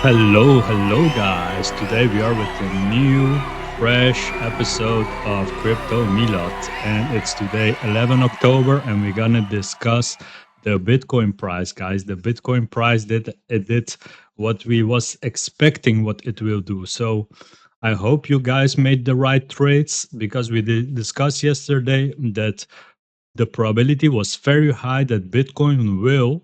Hello, guys. Today we are with a new, fresh episode of Crypto Milot, and it's today 11 October, and we're gonna discuss the Bitcoin price, guys. The Bitcoin price did what we was expecting what it will do. So I hope you guys made the right trades because we did discuss yesterday that the probability was very high that Bitcoin will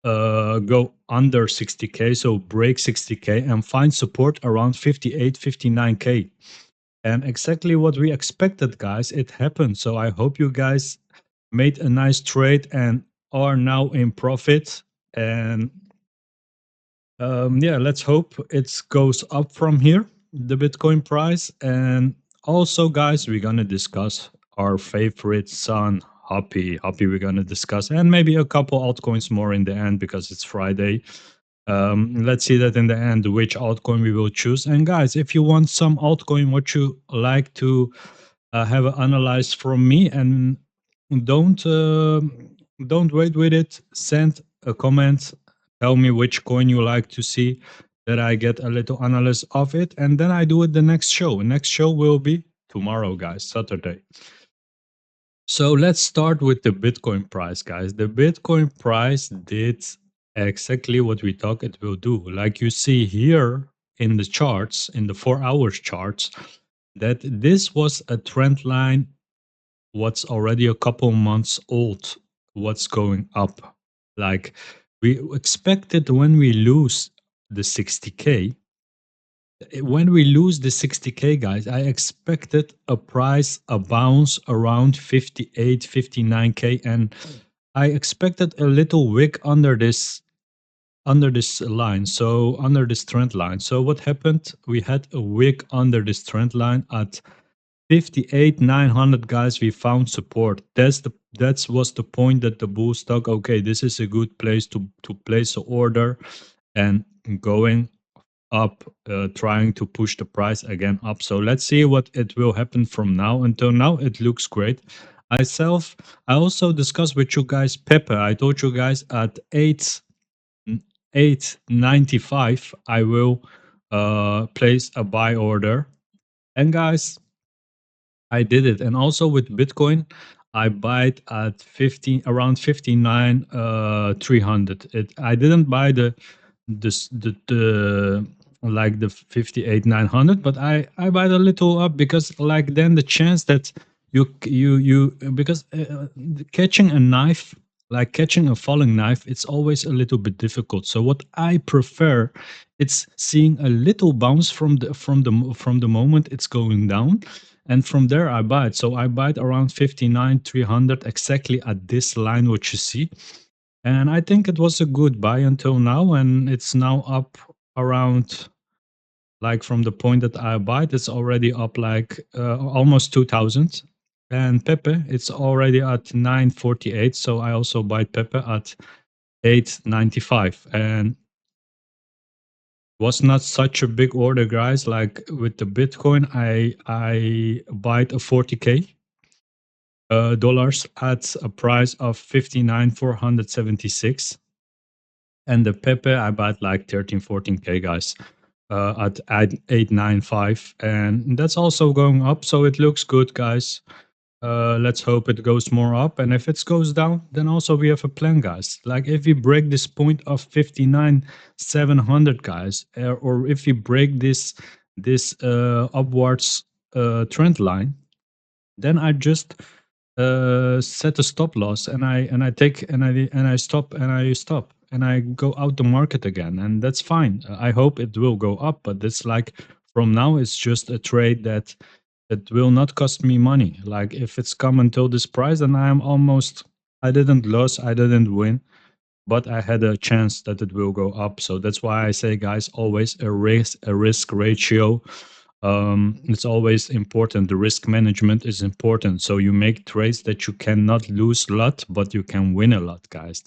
go under 60k, so break 60k and find support around 58, 59k. And exactly what we expected, guys, it happened. So I hope you guys made a nice trade and are now in profit. And yeah, let's hope it goes up from here, the Bitcoin price. And also, guys, we're gonna discuss our favorite son, Hoppy, we're gonna discuss, and maybe a couple altcoins more in the end because it's Friday. Let's see that in the end which altcoin we will choose. And guys, if you want some altcoin, what you like to have analyzed from me, and don't uh, don't wait with it. Send a comment. Tell me which coin you like to see, that I get a little analysis of it, and then I do it the next show. Next show will be tomorrow, guys, Saturday. So let's start with the Bitcoin price, guys. The Bitcoin price did exactly what we thought it will do. Like you see here in the charts, in the 4 hours charts, that this was a trend line what's already a couple months old, what's going up. Like we expected when we lose the 60k, when we lose the 60k, guys, I expected a price, a bounce around 58, 59k, and I expected a little wick under this line, so under this trend line. So what happened? We had a wick under this trend line at 58 900, guys. We found support. That's was the point that the bull stock, okay, this is a good place to place an order and going up, trying to push the price again up. So let's see what it will happen from now. Until now it looks great. I also discussed with you guys Pepe. I told you guys at 895 I will place a buy order. And guys, I did it. And also with Bitcoin, I buy it at 15, around 59 300. I didn't buy the like the 58 900, but I buy a little up because like then the chance that you because catching a knife, like catching a falling knife, it's always a little bit difficult. So what I prefer, it's seeing a little bounce from the moment it's going down, and from there I buy it. So I buy it around 59 300, exactly at this line what you see. And I think it was a good buy until now, and it's now up around, like from the point that I buy it, it's already up like almost 2000. And Pepe, it's already at 948, so I also buy Pepe at 895. And was not such a big order, guys. Like with the Bitcoin, I buy it a 40k dollars at a price of 59 476. And the Pepe I bought like 13 14k, guys, at 895, and that's also going up, so it looks good, guys. Let's hope it goes more up, and if it goes down, then also we have a plan, guys. Like if we break this point of 59 700, guys, or if we break this upwards trend line, then I just set a stop loss, and I take and I stop and I go out the market again, and that's fine. I hope it will go up, but it's like from now it's just a trade that it will not cost me money. Like if it's come until this price, then I didn't lose, I didn't win, but I had a chance that it will go up. So that's why I say, guys, always a risk ratio. It's always important. The risk management is important. So you make trades that you cannot lose a lot, but you can win a lot, guys.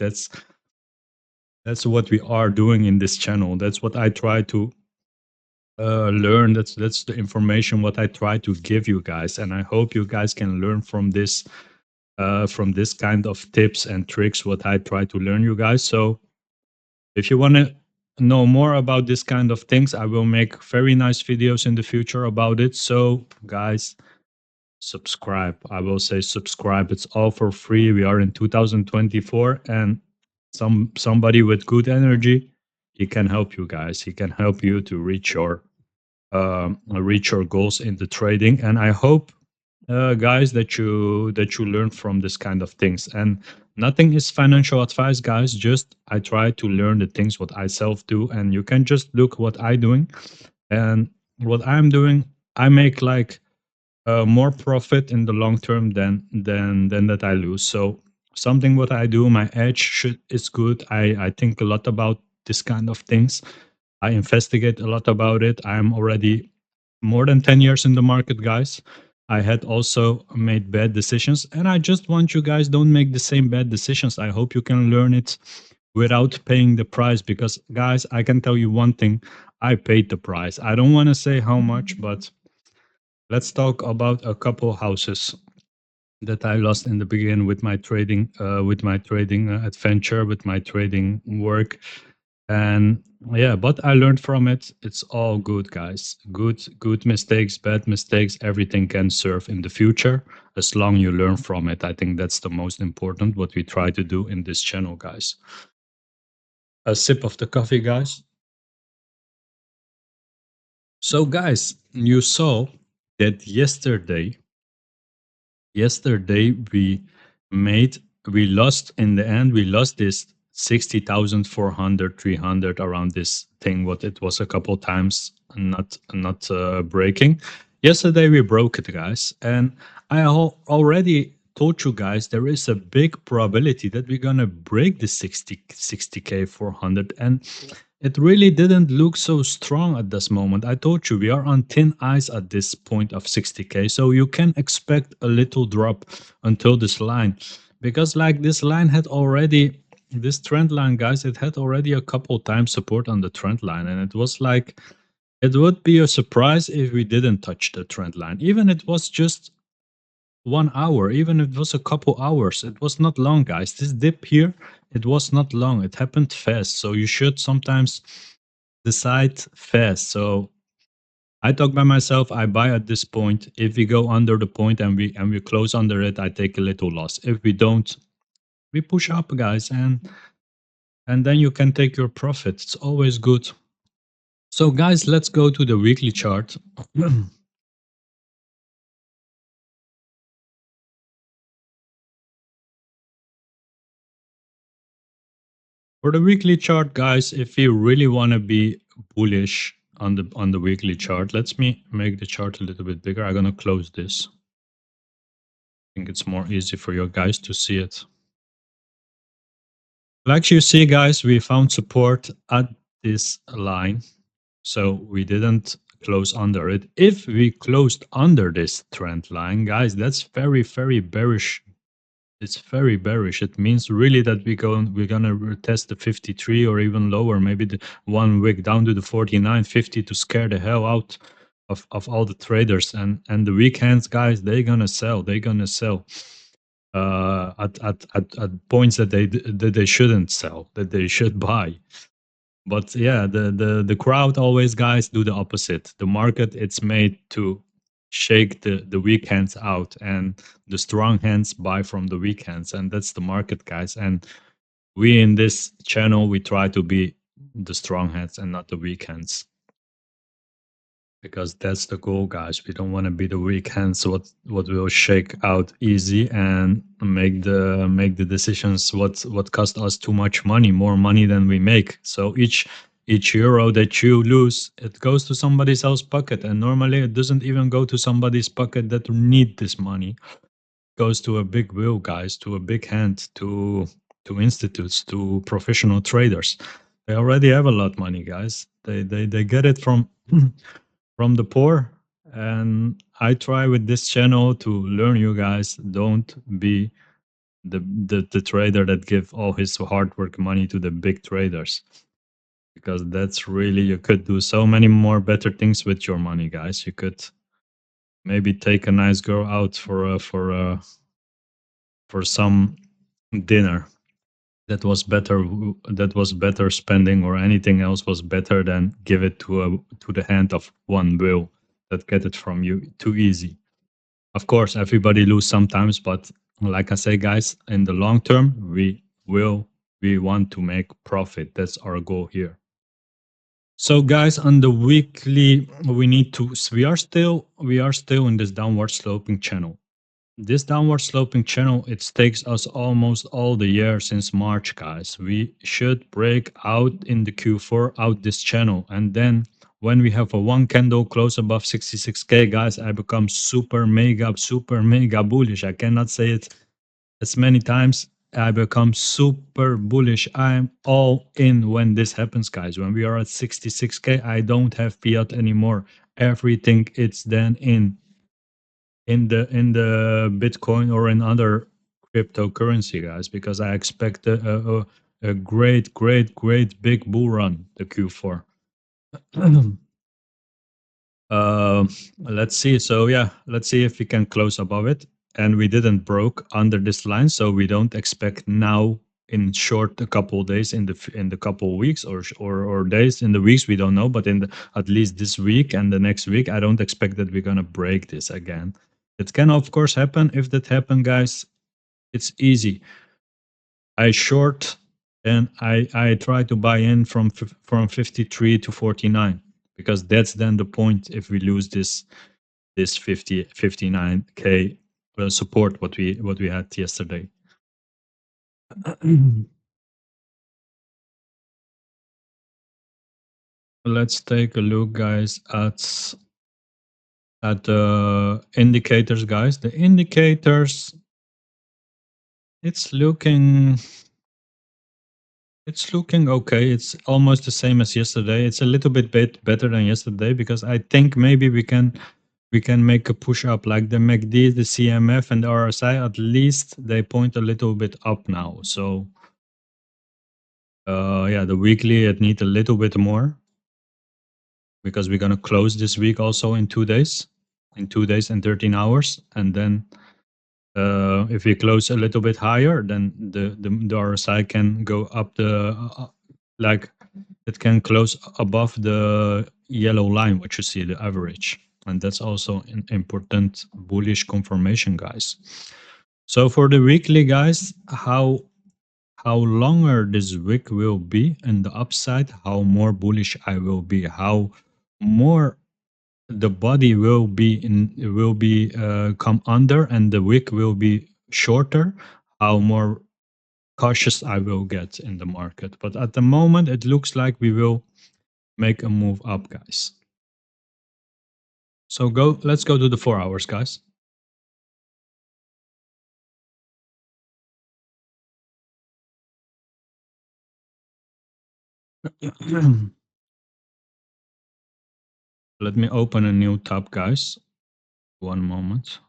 That's what we are doing in this channel. That's what I try to learn. That's the information what I try to give you guys, and I hope you guys can learn from this kind of tips and tricks what I try to learn you guys. So if you want to know more about this kind of things, I will make very nice videos in the future about it. So, guys, subscribe. I will say subscribe. It's all for free. We are in 2024, and somebody with good energy, he can help you guys. He can help you to reach your goals in the trading. And I hope, guys, that you learn from this kind of things. And nothing is financial advice, guys. Just I try to learn the things what I self do, and you can just look what I doing, and what I'm doing. I make like more profit in the long term than that I lose. So something what I do, my edge should is good. I think a lot about this kind of things. I investigate a lot about it. I'm already more than 10 years in the market, guys. I had also made bad decisions, and I just want you guys don't make the same bad decisions. I hope you can learn it without paying the price, because guys, I can tell you one thing. I paid the price. I don't want to say how much, but let's talk about a couple houses that I lost in the beginning with my trading adventure, with my trading work, and yeah. But I learned from it. It's all good, guys. Good mistakes, bad mistakes. Everything can serve in the future as long you learn from it. I think that's the most important. What we try to do in this channel, guys. A sip of the coffee, guys. So, guys, you saw that yesterday made we lost in the end. We lost this 60,400, 300 around this thing, what it was a couple times not breaking. Yesterday we broke it, guys, and already told you guys there is a big probability that we're gonna break the 60k 400, and it really didn't look so strong at this moment. I told you we are on thin ice at this point of 60k, so you can expect a little drop until this line, because like this line had already, this trend line, guys, it had already a couple times support on the trend line, and it was like it would be a surprise if we didn't touch the trend line, even it was just 1 hour, even if it was a couple hours. It was not long, guys. This dip here, it was not long. It happened fast. So you should sometimes decide fast. So I talk by myself, I buy at this point. If we go under the point and we close under it, I take a little loss. If we don't, we push up, guys, and then you can take your profit. It's always good. So guys, let's go to the weekly chart. For the weekly chart, guys, if you really want to be bullish on the weekly chart, let me make the chart a little bit bigger. I'm gonna close this. I think it's more easy for you guys to see it. Like you see, guys, we found support at this line, so we didn't close under it. If we closed under this trend line, guys, that's very, very bearish. It's very bearish. It means really that we're gonna test the 53 or even lower, maybe the 1 wick down to the 49.50 to scare the hell out of all the traders, and the weak hands, guys, they're gonna sell. They're gonna sell at points that they shouldn't sell, that they should buy. But yeah, the crowd always, guys, do the opposite. The market, it's made to shake the weak hands out, and the strong hands buy from the weak hands, and that's the market, guys. And we in this channel, we try to be the strong hands and not the weak hands, because that's the goal, guys. We don't want to be the weak hands what will shake out easy and make the decisions what cost us too much money, more money than we make. So each euro that you lose, it goes to somebody else's pocket, and normally it doesn't even go to somebody's pocket that need this money. It goes to a big will, guys, to a big hand, to institutes, to professional traders. They already have a lot of money, guys. They get it from from the poor. And I try with this channel to learn you guys. Don't be the trader that give all his hard work money to the big traders, because that's really, you could do so many more better things with your money, guys. You could maybe take a nice girl out for some dinner. that was better spending, or anything else was better than give it to the hand of one will that get it from you too easy. Of course, everybody lose sometimes, but like I say, guys, in the long term, we want to make profit. That's our goal here. So, guys, on the weekly, we are still in this downward sloping channel. This downward sloping channel, it takes us almost all the year since March, guys. We should break out in the Q4 out this channel, and then when we have a one candle close above 66k, guys, I become super mega bullish. I cannot say it as many times. I become super bullish. I'm all in when this happens, guys. When we are at 66k, I don't have fiat anymore. Everything it's then in the Bitcoin or in other cryptocurrency, guys, because I expect a great big bull run the Q4. Let's see. So yeah, let's see if we can close above it. And we didn't broke under this line, so we don't expect now in short a couple days in the couple weeks or days in the weeks, we don't know, but in the at least this week and the next week, I don't expect that we're gonna break this again. It can of course happen. If that happen, guys, it's easy. I short and I try to buy in from 53 to 49, because that's then the point if we lose this 59k support what we had yesterday. Let's take a look, guys, at the indicators, guys. The indicators, it's looking it's looking okay. It's almost the same as yesterday. It's a little bit better than yesterday, because I think maybe we can make a push up like the MACD, the CMF, and the RSI. At least they point a little bit up now. So yeah, the weekly it need a little bit more, because we're gonna close this week also in 2 days and 13 hours, and then if we close a little bit higher, then the RSI can go up like it can close above the yellow line, what you see, the average. And that's also an important bullish confirmation, guys. So for the weekly, guys, how longer this wick will be in the upside, how more bullish I will be, how more the body will be come under and the wick will be shorter, how more cautious I will get in the market. But at the moment, it looks like we will make a move up, guys. So let's go to the 4 hours, guys. Let me open a new tab, guys. One moment.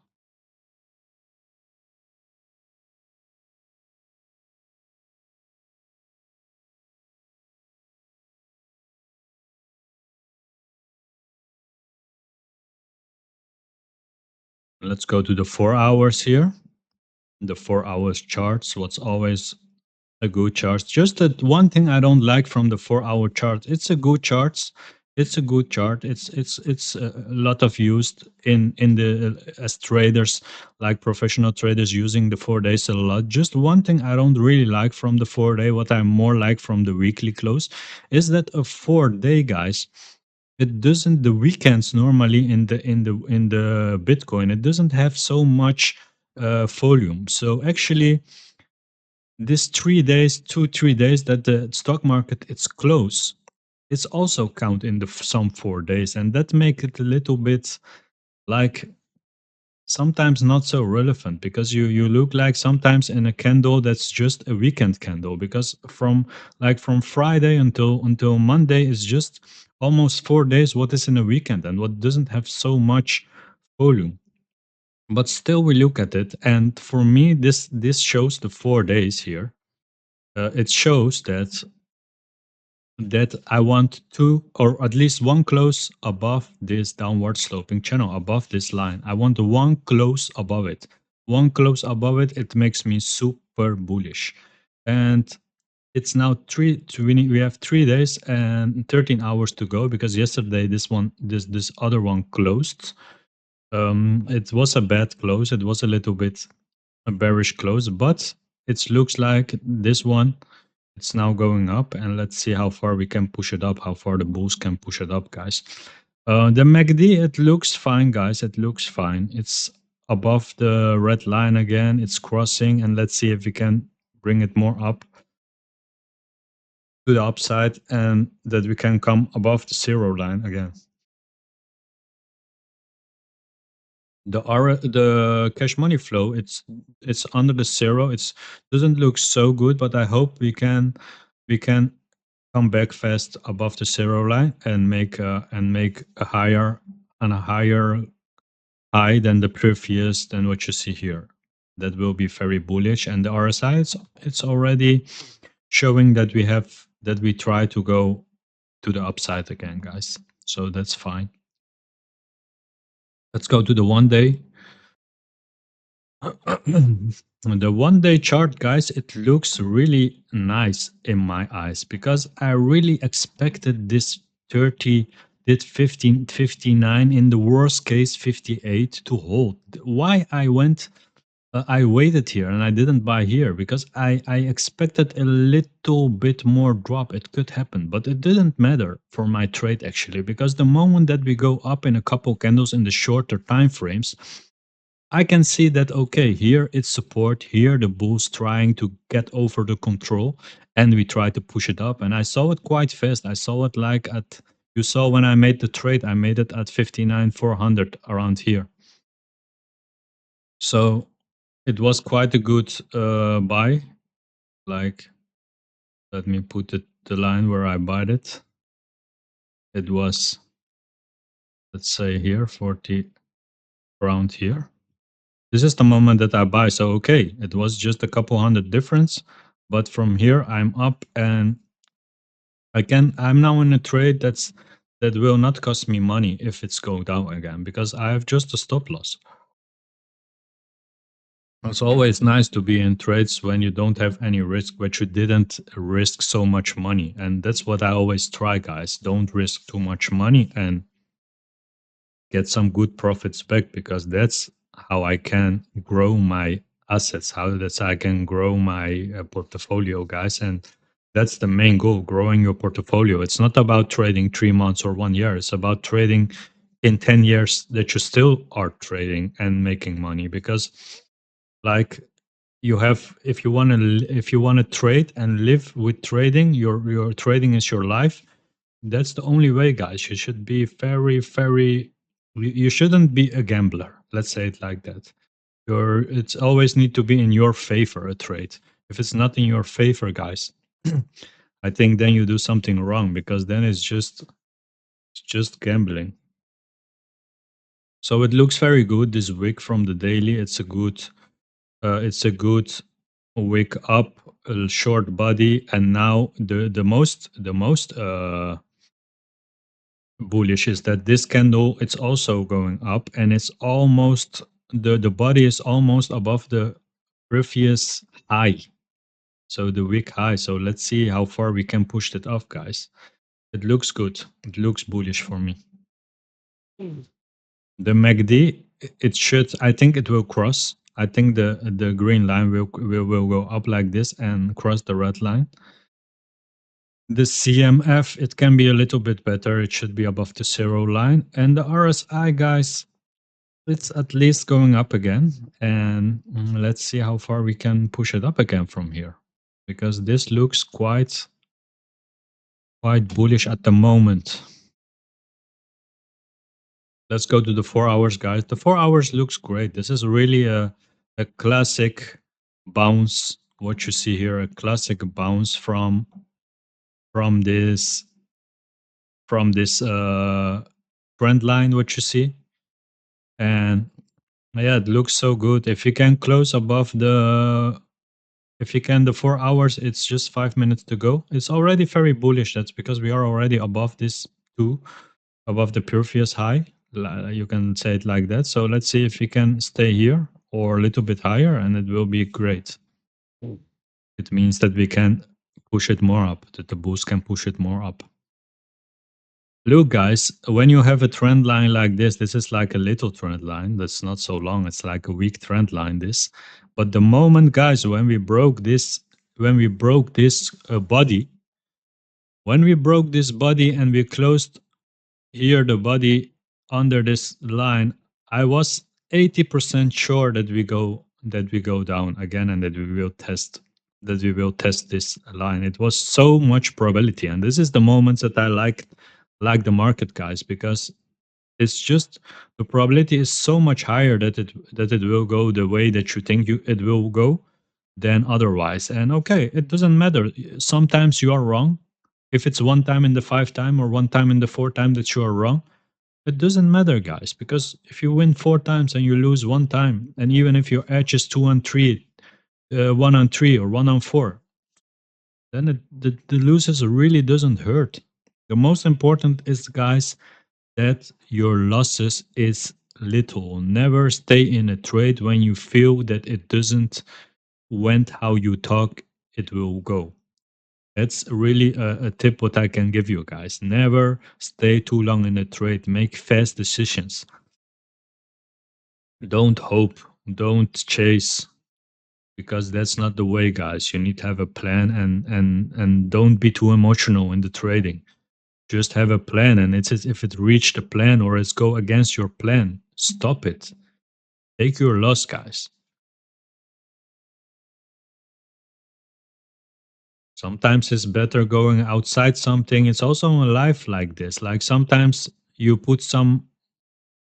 Let's go to the 4 hours here. The 4 hours charts, what's always a good chart. Just that one thing I don't like from the 4 hour chart. It's a good charts. It's a good chart. It's a lot of used in the as traders, like professional traders using the 4 days a lot. Just one thing I don't really like from the 4 day, what I more like from the weekly close, is that a 4 day, guys, it doesn't, the weekends normally in the Bitcoin, it doesn't have so much volume. So actually this 3 days, 3 days that the stock market it's close, it's also count in the some 4 days, and that make it a little bit like sometimes not so relevant, because you look like sometimes in a candle that's just a weekend candle, because from Friday until Monday is just almost 4 days what is in a weekend and what doesn't have so much volume. But still we look at it, and for me this shows the 4 days here. It shows that I want two or at least one close above this downward sloping channel, above this line. I want one close above it. One close above it, it makes me super bullish. And it's now we have 3 days and 13 hours to go because yesterday this other one closed. It was a bad close. It was a little bit a bearish close, but it looks like this one it's now going up, and let's see how far we can push it up, how far the bulls can push it up, guys. The MACD, it looks fine, guys. It looks fine. It's above the red line again. It's crossing, and let's see if we can bring it more up to the upside and that we can come above the zero line again. The cash money flow, it's under the zero. It's doesn't look so good, but I hope we can come back fast above the zero line and make a higher high than the previous than what you see here. That will be very bullish. And the RSI, it's already showing that we try to go to the upside again, guys. So that's fine. Let's go to the 1 day. The 1 day chart, guys, it looks really nice in my eyes because I really expected this 30, did 15, 59, in the worst case 58 to hold. Why I waited here and I didn't buy here because I expected a little bit more drop. It could happen, but it didn't matter for my trade actually because the moment that we go up in a couple candles in the shorter time frames, I can see that, okay, here it's support, here the bull's trying to get over the control, and we try to push it up. And I saw it quite fast. I saw it like you saw when I made the trade, I made it at 59,400 around here. So it was quite a good buy. Like, let me put the line where I bought it. It was, let's say here, 40, around here. This is the moment that I buy. So, okay, it was just a couple hundred difference. But from here, I'm up and I'm now in a trade that will not cost me money if it's going down again because I have just a stop loss. It's always nice to be in trades when you don't have any risk, but you didn't risk so much money. And that's what I always try, guys. Don't risk too much money and get some good profits back because that's how I can grow my assets, how that's I can grow my portfolio, guys. And that's the main goal, growing your portfolio. It's not about trading 3 months or 1 year. It's about trading in 10 years that you still are trading and making money because like you have if you want to trade and live with trading, your trading is your life. That's the only way, guys. You should be very you shouldn't be a gambler. Let's say it like that. It's always need to be in your favor, a trade. If it's not in your favor, guys, I think then you do something wrong because then it's just gambling. So it looks very good this week from the daily. It's a good wick up, a short body, and now the most bullish is that this candle it's also going up and it's almost the body is almost above the previous high, so the wick high. So let's see how far we can push it off, guys. It looks good. It looks bullish for me. The MACD, it should, I think it will cross. I think the green line will go up like this and cross the red line. The CMF, it can be a little bit better. It should be above the zero line. And the RSI, guys, it's at least going up again. And let's see how far we can push it up again from here. Because this looks quite bullish at the moment. Let's go to the 4 hours, guys. The 4 hours looks great. This is really a classic bounce. What you see here, a classic bounce from this trend line. What you see, and yeah, it looks so good. If you can close above if you can the 4 hours, it's just 5 minutes to go. It's already very bullish. That's because we are already above this two, above the previous high. You can say it like that. So let's see if we can stay here or a little bit higher, and it will be great. It means that we can push it more up, that the boost can push it more up. Look, guys, when you have a trend line like this is like a little trend line. That's not so long. It's like a weak trend line, this. But the moment, guys, when we broke this body, when we broke this body and we closed here the body under this line, I was 80% sure that we go down again and that we will test this line. It was so much probability, and this is the moments that I like the market, guys, because it's just the probability is so much higher that it will go the way that you think it will go than otherwise. And okay, it doesn't matter. Sometimes you are wrong. If it's one time in the five time or one time in the four time that you are wrong, it doesn't matter, guys, because if you win four times and you lose one time, and even if your edge is 2 on 3, 1 on 3, or 1 on 4, then the losses really doesn't hurt. The most important is, guys, that your losses is little. Never stay in a trade when you feel that it doesn't went how you talk it will go. That's really a tip what I can give you, guys. Never stay too long in a trade. Make fast decisions. Don't hope, don't chase, because that's not the way, guys. You need to have a plan, and don't be too emotional in the trading. Just have a plan, and it's as if it reached the plan or it's go against your plan, stop it. Take your loss, guys. Sometimes it's better going outside something. It's also in life like this. Like sometimes you put some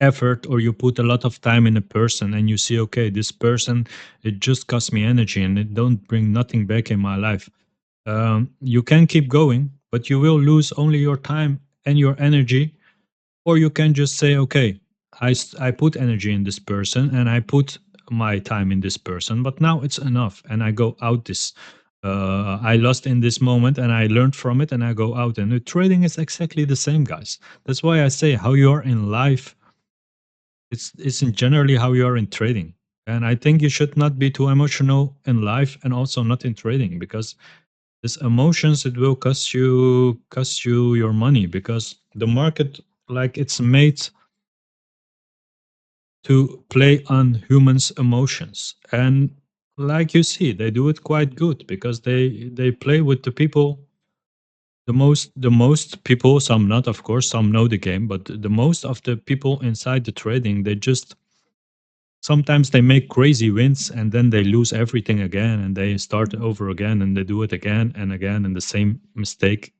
effort or you put a lot of time in a person and you see, okay, this person, it just costs me energy and it don't bring nothing back in my life. You can keep going, but you will lose only your time and your energy. Or you can just say, okay, I put energy in this person and I put my time in this person, but now it's enough. And I go out this. I lost in this moment and I learned from it and I go out. And the trading is exactly the same, guys. That's why I say how you are in life, it's in generally how you are in trading. And I think you should not be too emotional in life and also not in trading, because this emotions, it will cost you your money, because the market, like, it's made to play on humans emotions. And like you see, they do it quite good, because they play with the people. The most people, some not, of course, some know the game, but the most of the people inside the trading, they just sometimes they make crazy wins and then they lose everything again and they start over again and they do it again and again and the same mistake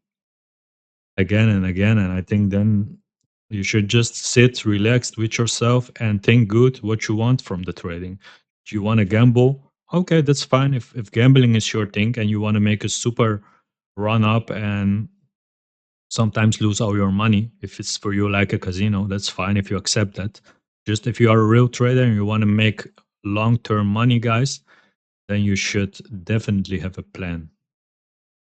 again and again. And I think then you should just sit relaxed with yourself and think good what you want from the trading. Do you want to gamble? Okay, that's fine. If gambling is your thing and you want to make a super run up and sometimes lose all your money, if it's for you like a casino, that's fine if you accept that. Just if you are a real trader and you want to make long term money, guys, then you should definitely have a plan.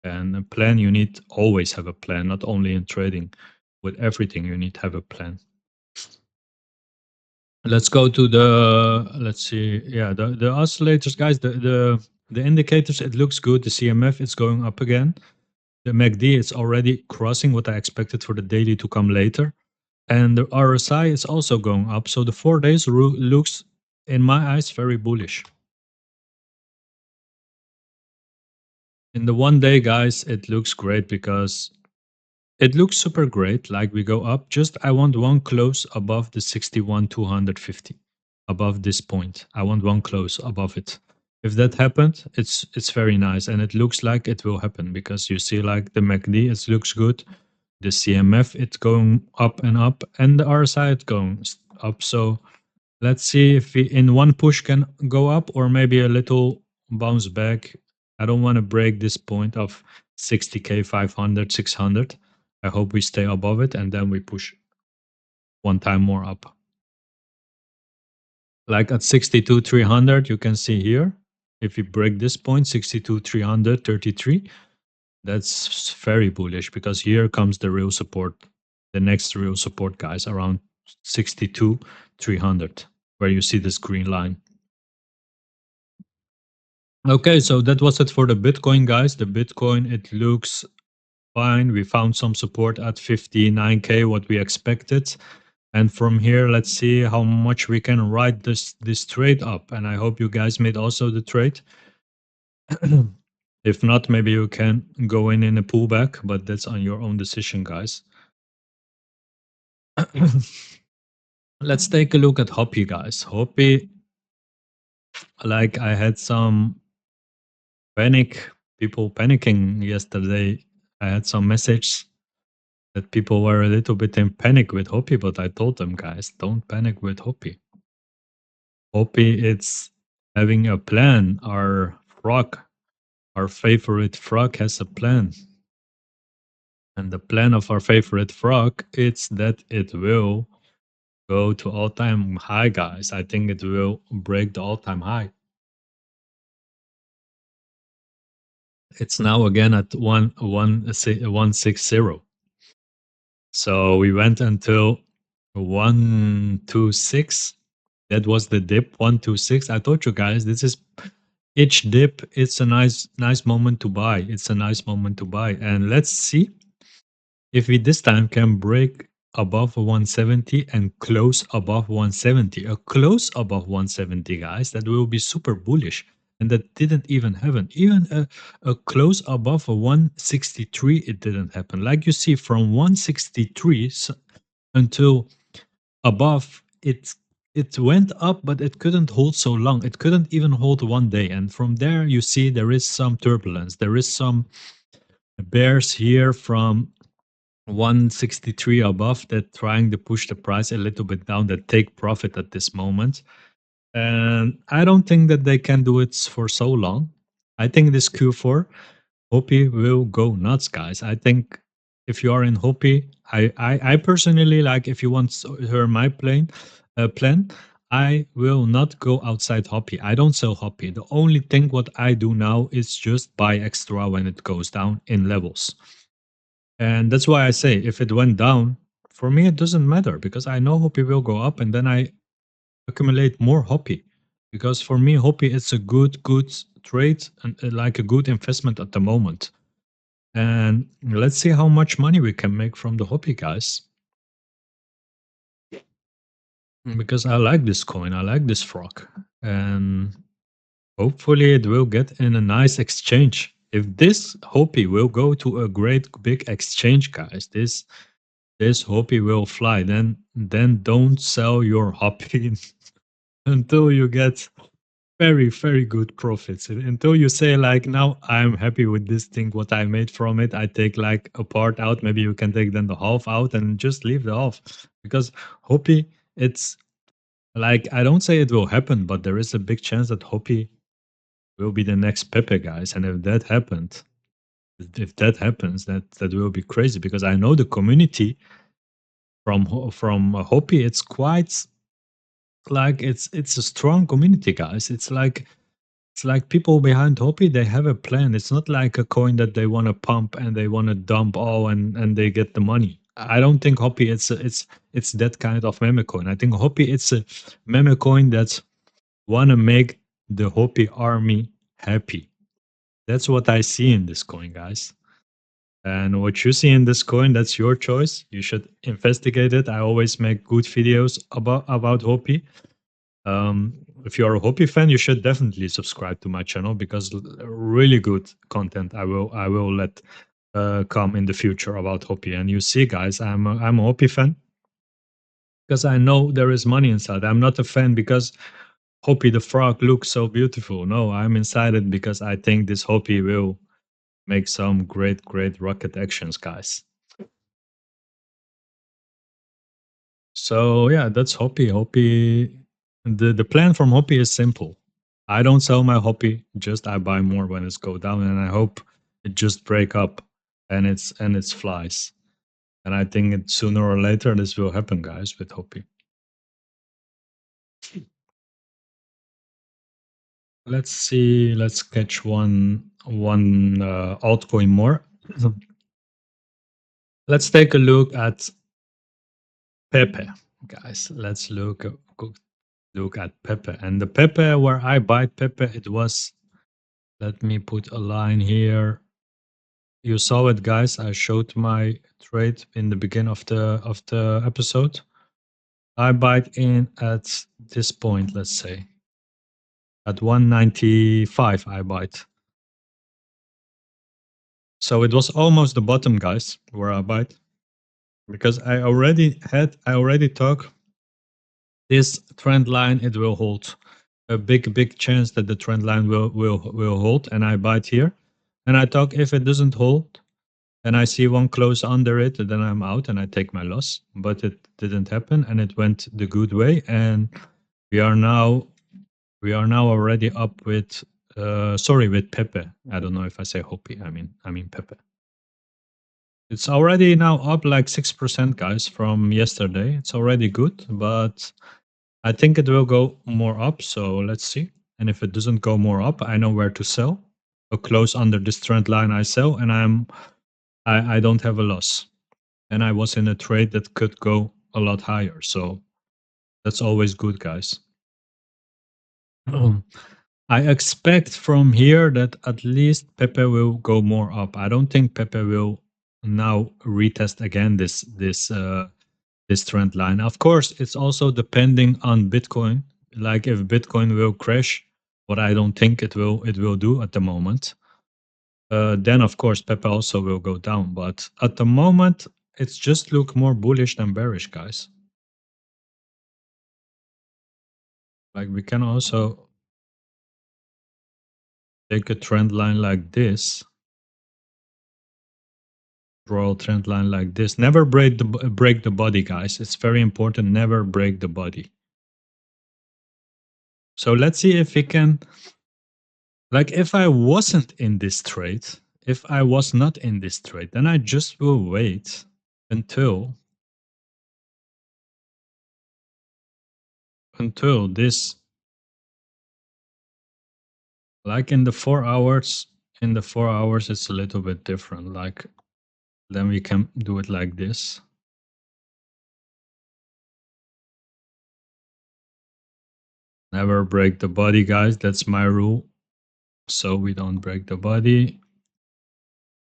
And a plan, you need always have a plan, not only in trading. With everything, you need to have a plan. Let's go to the, let's see, yeah, the oscillators, guys. The indicators, it looks good. The CMF is going up again. The MACD is already crossing what I expected for the daily to come later. And the RSI is also going up. So the 4 days looks, in my eyes, very bullish. In the 1 day, guys, it looks great because it looks super great. Like we go up. Just I want one close above the 61,250, above this point. I want one close above it. If that happened, it's very nice, and it looks like it will happen because you see, like, the MACD, it looks good. The CMF, it's going up and up, and the RSI, it's going up. So let's see if we in one push can go up or maybe a little bounce back. I don't want to break this point of 60K, 500, 600. I hope we stay above it and then we push one time more up. Like at 62, 300, you can see here. If we break this point, 62, 333, that's very bullish because here comes the real support, the next real support, guys, around 62, 300, where you see this green line. Okay, so that was it for the Bitcoin, guys. The Bitcoin, it looks fine. We found some support at 59K, what we expected. And from here, let's see how much we can ride this trade up. And I hope you guys made also the trade. If not, maybe you can go in a pullback, but that's on your own decision, guys. Let's take a look at Hoppy, guys. Hoppy, like I had some panic, people panicking yesterday. I had some message that people were a little bit in panic with Hoppy, but I told them, guys, don't panic with Hoppy. Hoppy, it's having a plan. Our frog, our favorite frog, has a plan. And the plan of our favorite frog is that it will go to all-time high, guys. I think it will break the all-time high. It's now again at 160. So we went until 126. That was the dip 126. I told you guys this is each dip. It's a nice moment to buy. It's a nice moment to buy. And let's see if we this time can break above 170 and close above 170. A close above 170, guys, that will be super bullish. And that didn't even happen. Even a close above a 163, it didn't happen. Like you see, from 163 until above, it went up, but it couldn't hold so long. It couldn't even hold one day. And from there, you see there is some turbulence. There is some bears here from 163 above that trying to push the price a little bit down, that take profit at this moment. And I don't think that they can do it for so long. I think this Q4 Hopi will go nuts, guys. I think if you are in Hopi, I personally, like, if you want to hear my plan, I will not go outside Hopi. I don't sell Hopi. The only thing what I do now is just buy extra when it goes down in levels. And that's why I say if it went down, for me it doesn't matter because I know Hopi will go up and then I accumulate more Hopi. Because for me, Hopi is a good trade and like a good investment at the moment. And let's see how much money we can make from the Hopi, guys. Because I like this coin, I like this frog. And hopefully it will get in a nice exchange. If this Hopi will go to a great big exchange, guys, this Hopi will fly. Then don't sell your Hopi until you get very good profits. Until you say like, now I'm happy with this thing, what I made from it. I take like a part out. Maybe you can take then the half out and just leave the half. Because Hopi, it's like, I don't say it will happen, but there is a big chance that Hopi will be the next Pepe, guys. And if that happens, that will be crazy because I know the community from Hopi. It's quite like it's a strong community, guys. It's like people behind Hopi, they have a plan. It's not like a coin that they want to pump and they want to dump all and they get the money. I don't think Hopi it's that kind of meme coin. I think Hopi it's a meme coin that's want to make the Hopi army happy. That's what I see in this coin, guys. And what you see in this coin, that's your choice. You should investigate it. I always make good videos about Hopi. If you're a Hopi fan, you should definitely subscribe to my channel because really good content I will let come in the future about Hopi. And you see, guys, I'm a Hopi fan because I know there is money inside. I'm not a fan because Hopi the frog looks so beautiful. No, I'm inside it because I think this Hopi will make some great rocket actions, guys. So yeah, that's Hoppy. Hoppy. The plan from Hoppy is simple. I don't sell my Hoppy, just I buy more when it's go down, and I hope it just break up and it's flies. And I think it sooner or later this will happen, guys, with Hoppy. Let's see. Let's catch one altcoin more. Let's take a look at Pepe, guys. Let's look at Pepe. And the Pepe where I buy Pepe, it was Let me put a line here. You saw it, guys. I showed my trade in the beginning of the episode. I bite in at this point, let's say. At 195 I bite. So it was almost the bottom, guys, where I bite. Because I already talk this trend line, it will hold. A big chance that the trend line will hold, and I bite here. And I talk, if it doesn't hold, and I see one close under it, then I'm out and I take my loss. But it didn't happen, and it went the good way. And we are now already up with sorry, with Pepe. I don't know if I say Hoppy. I mean Pepe. It's already now up like 6%, guys, from yesterday. It's already good, but I think it will go more up. So let's see. And if it doesn't go more up, I know where to sell. So close under this trend line, I sell, and I don't have a loss. And I was in a trade that could go a lot higher. So that's always good, guys. I expect from here that at least Pepe will go more up. I don't think Pepe will now retest again this trend line. Of course, it's also depending on Bitcoin. Like if Bitcoin will crash, what I don't think it will do at the moment. Then of course Pepe also will go down. But at the moment, it's just look more bullish than bearish, guys. Like we can also take a trend line like this, draw a trend line like this. Never break the body, guys. It's very important. Never break the body. So let's see if we can. Like if I wasn't in this trade, if I was not in this trade, then I just will wait until this, like in the 4 hours. In the 4 hours, it's a little bit different. Like then we can do it like this. Never break the body, guys. That's my rule. So we don't break the body.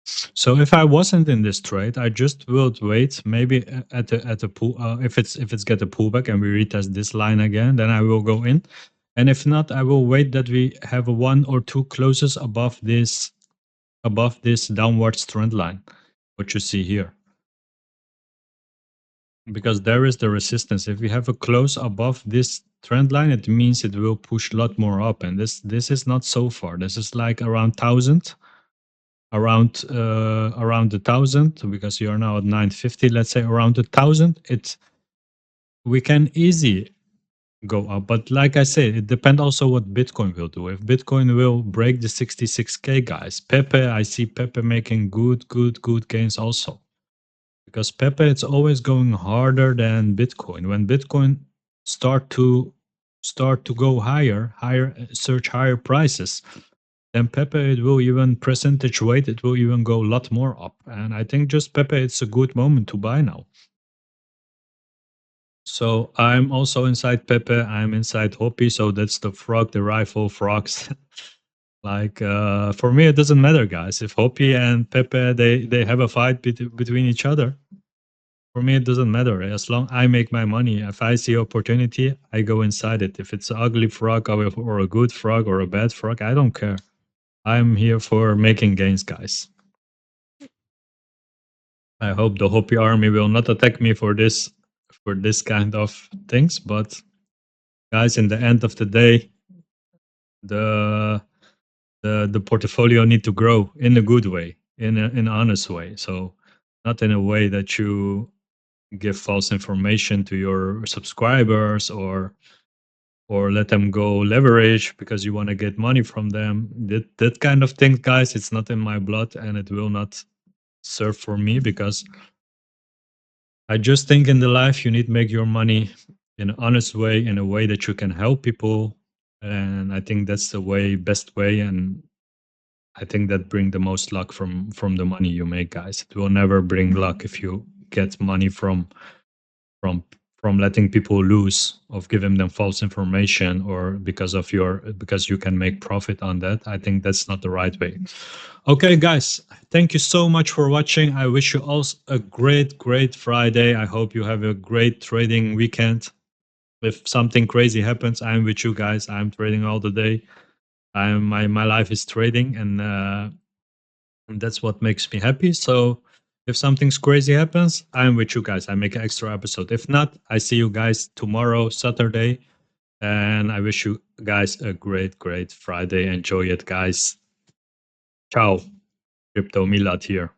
So if I wasn't in this trade, I just would wait. Maybe at the pull. If it's get a pullback and we retest this line again, then I will go in. And if not, I will wait that we have one or two closes above this downwards trend line, what you see here. Because there is the resistance. If we have a close above this trend line, it means it will push a lot more up. And this is not so far. This is like around 1,000. Around 1,000, because you are now at 950. Let's say around 1,000, we can easy go up. But like I said, it depends also what Bitcoin will do. If Bitcoin will break the 66K, guys, Pepe, I see Pepe making good gains also, because Pepe, it's always going harder than Bitcoin. When Bitcoin start to go higher, search higher prices, then Pepe, it will even percentage weight, it will even go a lot more up. And I think just Pepe, it's a good moment to buy now. So I'm also inside Pepe, I'm inside Hoppy, so that's the frog, the rival frogs. Like for me, it doesn't matter, guys. If Hoppy and Pepe they have a fight between each other, for me it doesn't matter. As long I make my money, if I see opportunity, I go inside it. If it's an ugly frog or a good frog or a bad frog, I don't care. I'm here for making gains, guys. I hope the Hopi army will not attack me for this kind of things. But guys, in the end of the day, the the portfolio need to grow in a good way, in an honest way. So not in a way that you give false information to your subscribers or let them go leverage because you want to get money from them. That kind of thing, guys, it's not in my blood and it will not serve for me, because I just think in the life you need to make your money in an honest way, in a way that you can help people, and I think that's the best way. And I think that bring the most luck from the money you make, guys. It will never bring luck if you get money from from letting people lose, of giving them false information, or because you can make profit on that. I think that's not the right way. Okay, guys, thank you so much for watching. I wish you all a great Friday. I hope you have a great trading weekend. If something crazy happens, I'm with you guys. I'm trading all the day. My life is trading, and that's what makes me happy. So if something's crazy happens, I'm with you guys. I make an extra episode. If not, I see you guys tomorrow, Saturday. And I wish you guys a great Friday. Enjoy it, guys. Ciao. Crypto Milad here.